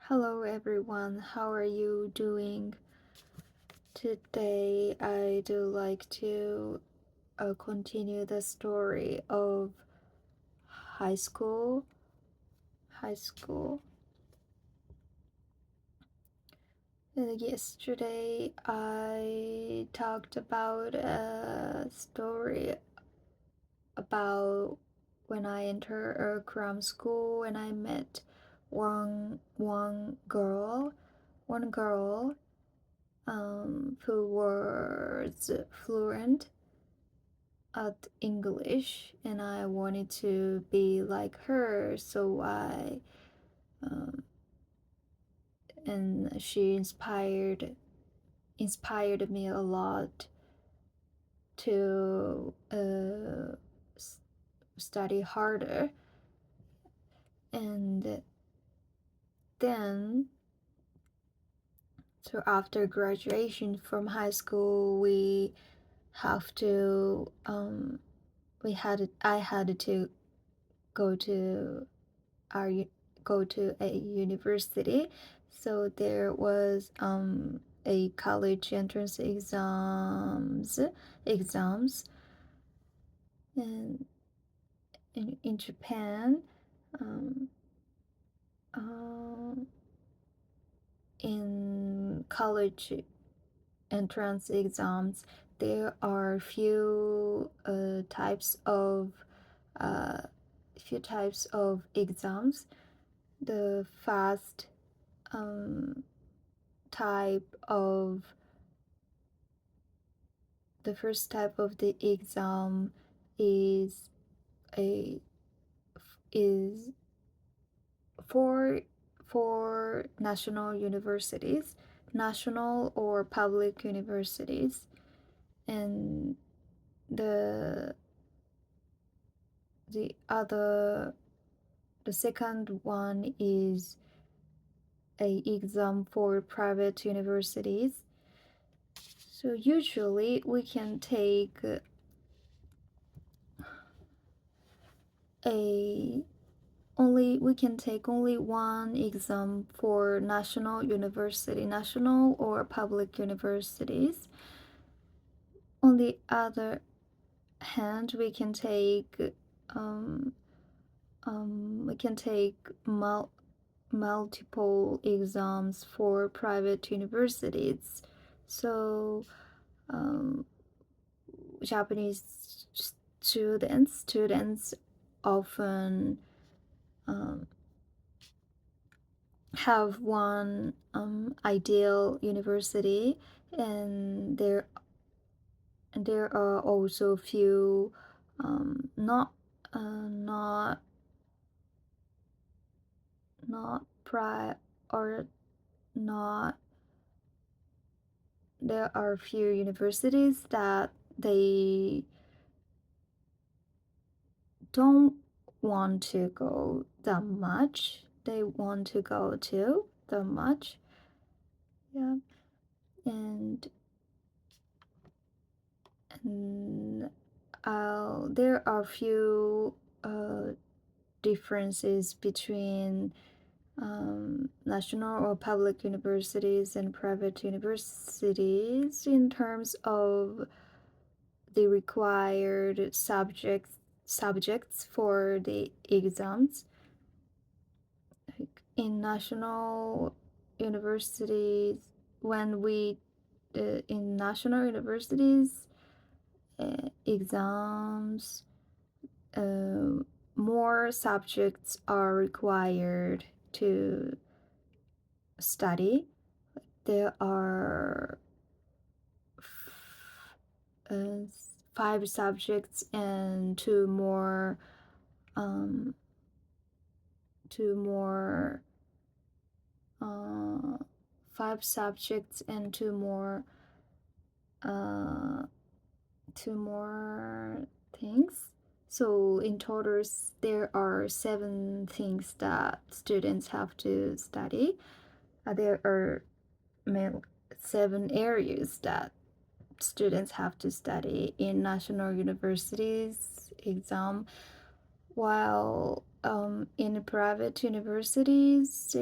Hello everyone, how are you doing? Today I do like to continue the story of high school. High school. Yesterday I talked about a story about when I entered a cram school and I met one girl who was fluent at English, and I wanted to be like her, so I um, and she inspired me a lot to study harder. And then, so after graduation from high school, have to I had to go to our go to a university. So there was a college entrance exams, and in Japan, um, uh, in college entrance exams, there are uh, few types of exams. The first um, type of the first type of the exam is a is for national universities, national or public universities, and the the other the second one is a exam for private universities. So usually a we can take only one exam for national or public universities. On the other hand, um, we can take multiple exams for private universities. So um, Japanese students often um, have one ideal university, and there are also few not not pri or not there are few universities that they don't want to go that much. They want to go to that much. Yeah. And and there are few differences between national or public universities and private universities in terms of the required subjects for the exams. Like in national universities, when we in national universities exams, uh, more subjects are required to study. There are uh, five subjects and um, two more uh, five subjects and uh, two more things. So in total, there are seven things that students have to study. There are seven areas that students have to study in national universities exam, while in private universities,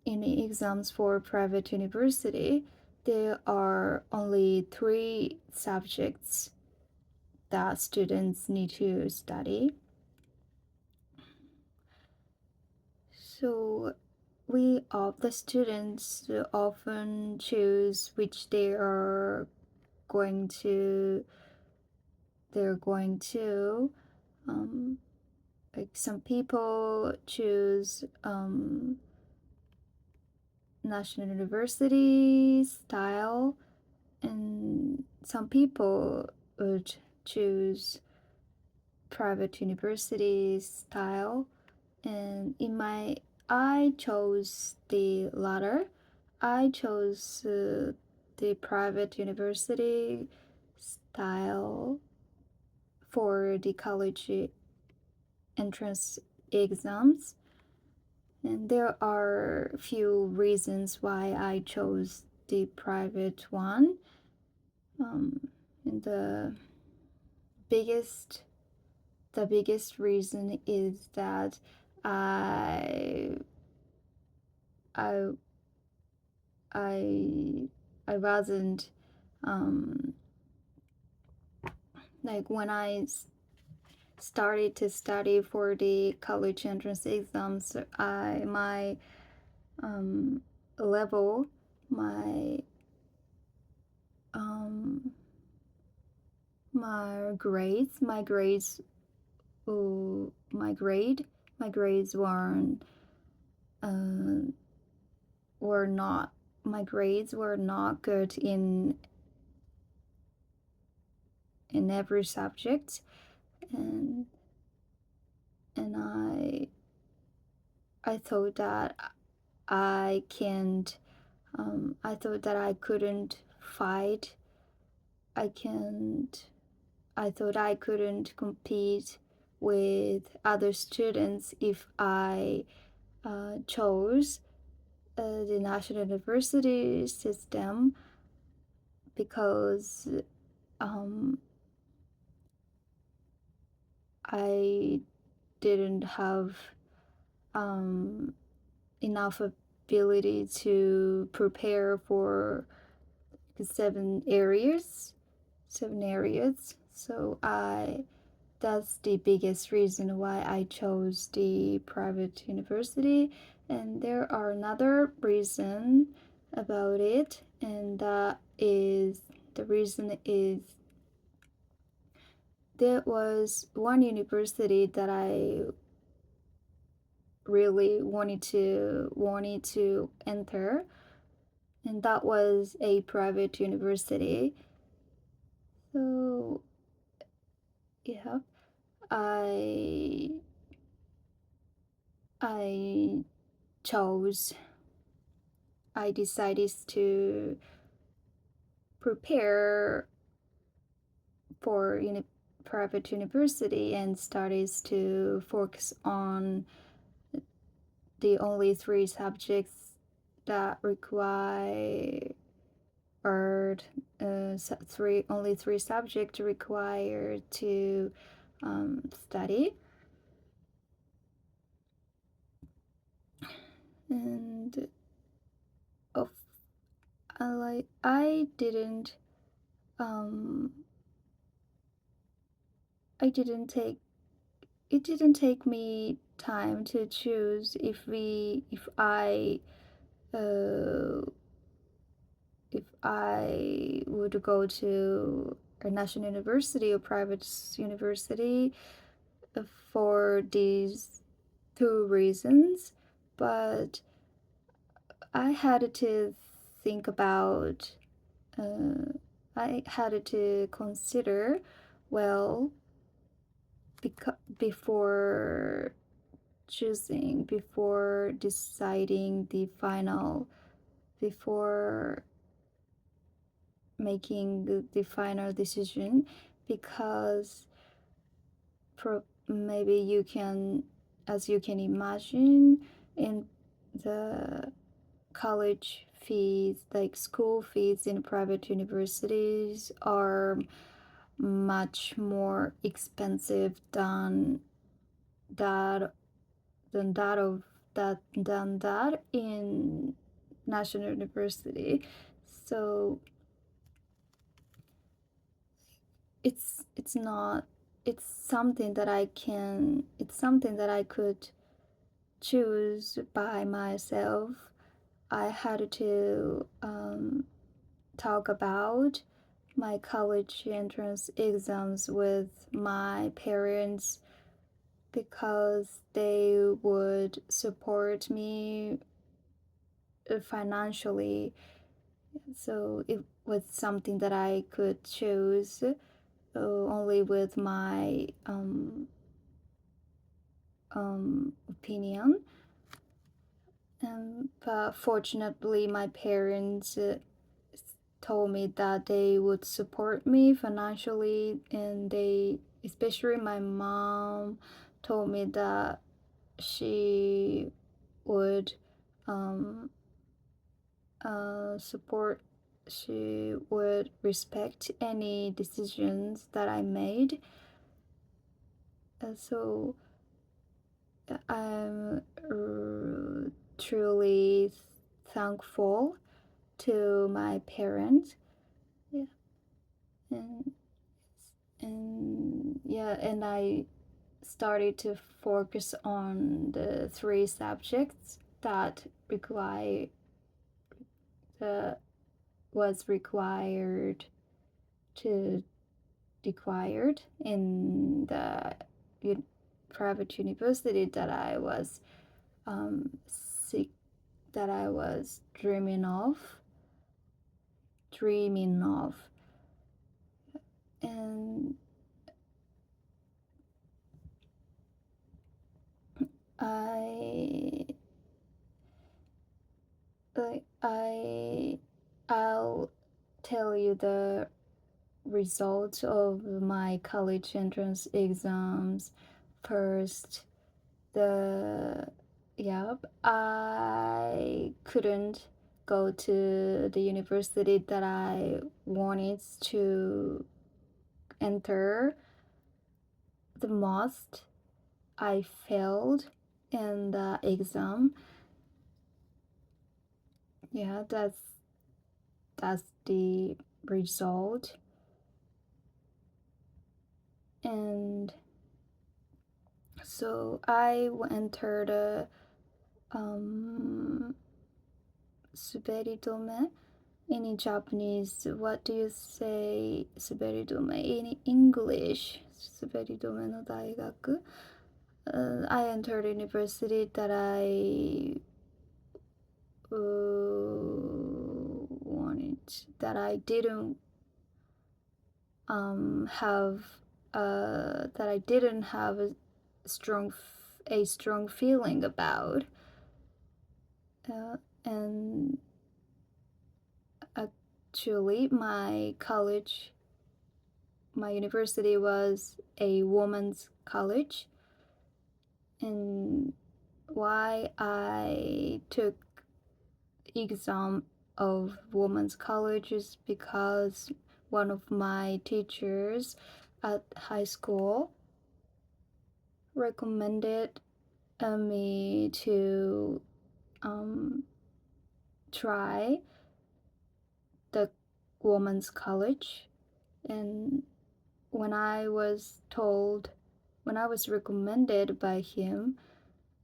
exams for private university, there are only three subjects that students need to study. So the students often choose which going to they're going to like some people choose national university style, and some people would choose private university style. And I chose the latter. I chose the private university style for the college entrance exams. And there are few reasons why I chose the private one. And biggest the biggest reason is that I I I I wasn't like when I started to study for the college entrance exams, I my level my um my grades my grades uh, were not my grades were not good in every subject, and and I thought that I can't I thought that I couldn't fight I can't I thought I couldn't compete with other students if I chose the national university system, because um, I didn't have um, enough ability to prepare for the seven areas. So that's the biggest reason why I chose the private university. And there are another reason about it, and the reason is there was one university that I really wanted to enter, and that was a private university. So yeah, I I chose I decided to prepare for private university and started to focus on the only three subjects that required only three subjects required to study. And of um I didn't take it didn't take me time to choose uh if I would go to a national university or private university for these two reasons, but I had to think about, uh, I had to consider well before before deciding before making the final decision, because maybe you can, as you can imagine, in the college fees, like school fees in private universities, are much more expensive that than that of that in national university. So it's not it's something that I could choose by myself. I had to talk about my college entrance exams with my parents because they would support me financially. So it was something that I could choose only with my opinion. But fortunately, my parents told me that they would support me financially, and especially my mom, told me that she would um, support, she would respect any decisions that I made. So I'm truly thankful to my parents. Yeah, and and I started to focus on the three subjects that was to required in the private university that I was sick that I was dreaming of, and I like I'll tell you the results of my college entrance exams first. The Yep, I couldn't go to the university that I wanted to enter the most. I failed in the exam. Yeah, that's the result. And so I entered a 滑り止め in Japanese. What do you say 滑り止め in English? 滑り止めの大学 I entered a university that I wanted, that I didn't have that I didn't have a strong feeling about, and actually my university was a woman's college, and why I took exam of women's college is because one of my teachers at high school recommended me to try the women's college. And when I was recommended by him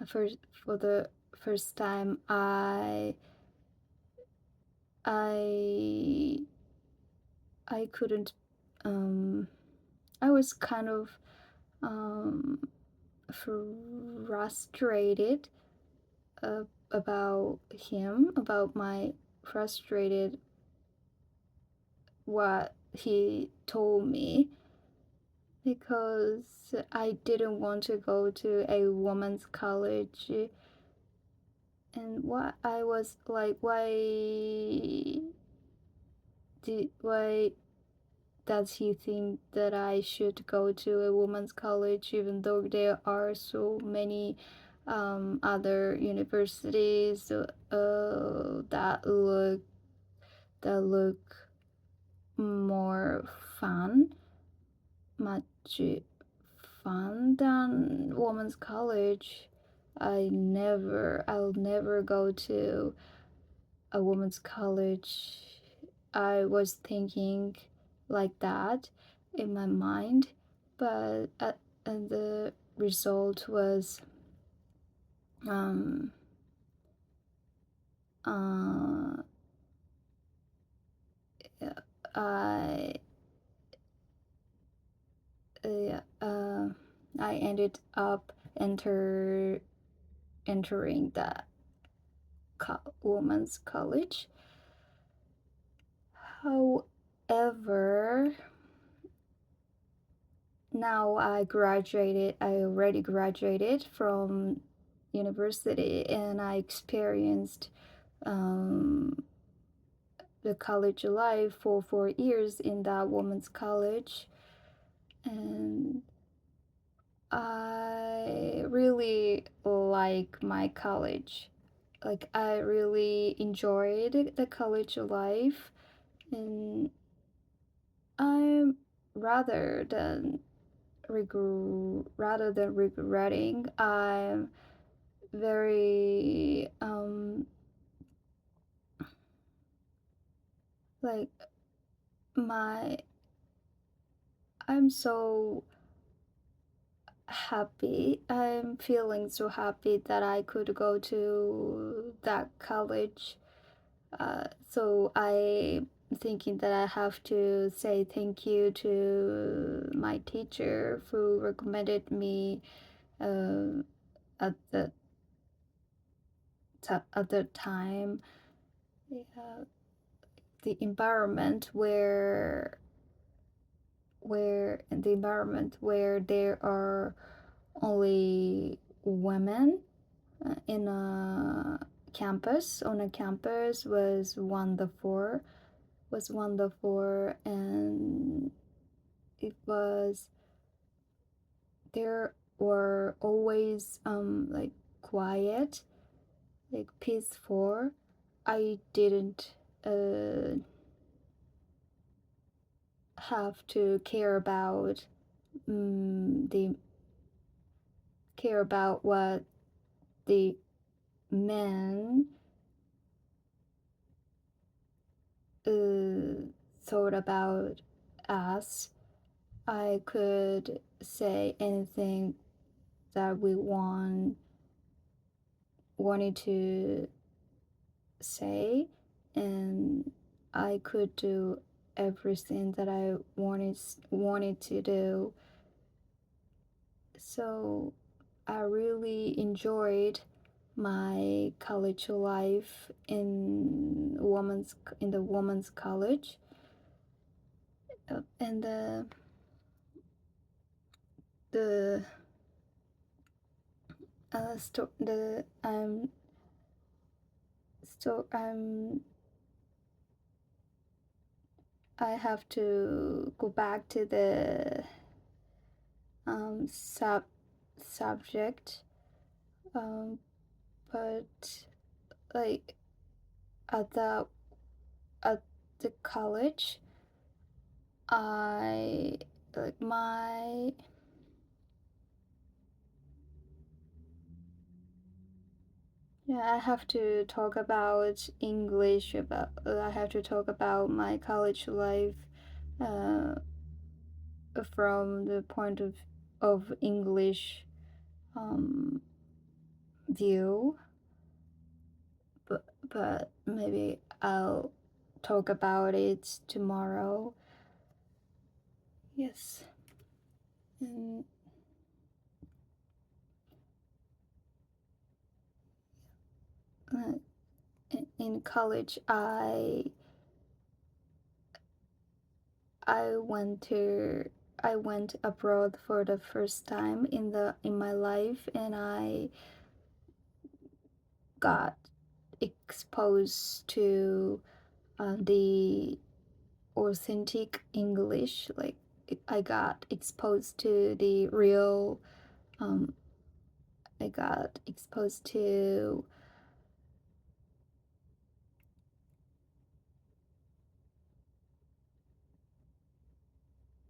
for the first time, I couldn't. I was kind of frustrated about him, about my frustrated what he told me, because I didn't want to go to a women's college, and what I was like, why does he think that I should go to a women's college even though there are so many other universities that look more fun? much fun than women's college. I'll never go to a women's college. I was thinking like that in my mind, but and the result was um uh I uh, uh, I ended up entering the women's college. However, now I already graduated from university, and I experienced um, the college life for 4 years in that women's college, and I really like my college. Like, I really enjoyed the college life, and I'm rather than rather than regretting, I'm very like my I'm so happy. I'm feeling so happy that I could go to that college. So I'm thinking that I have to say thank you to my teacher who recommended me uh, at at the time. Yeah, the environment where there are only women in a campus on a campus was wonderful, and it was there were always like quiet, like peaceful. I didn't have to the care about what the men uh, thought about us. I could say anything that we wanted to say, and I could do everything that I wanted to do. So I really enjoyed my college life in the women's college. And the sto- the so I have to go back to the subject, um but like at the at the college, I like my yeah, I have to talk about English about I have to talk about my college life uh, from the point of English um, view, but maybe I'll talk about it tomorrow. Yes. And uh, in college, I went to I went abroad for the first time in my life, and I got exposed to the authentic English. Like, I got exposed to the real. Um, I got exposed to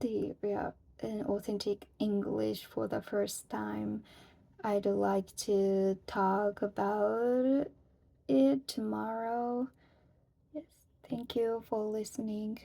the real an authentic English for the first time. I'd like to talk about it tomorrow. Yes, thank you for listening.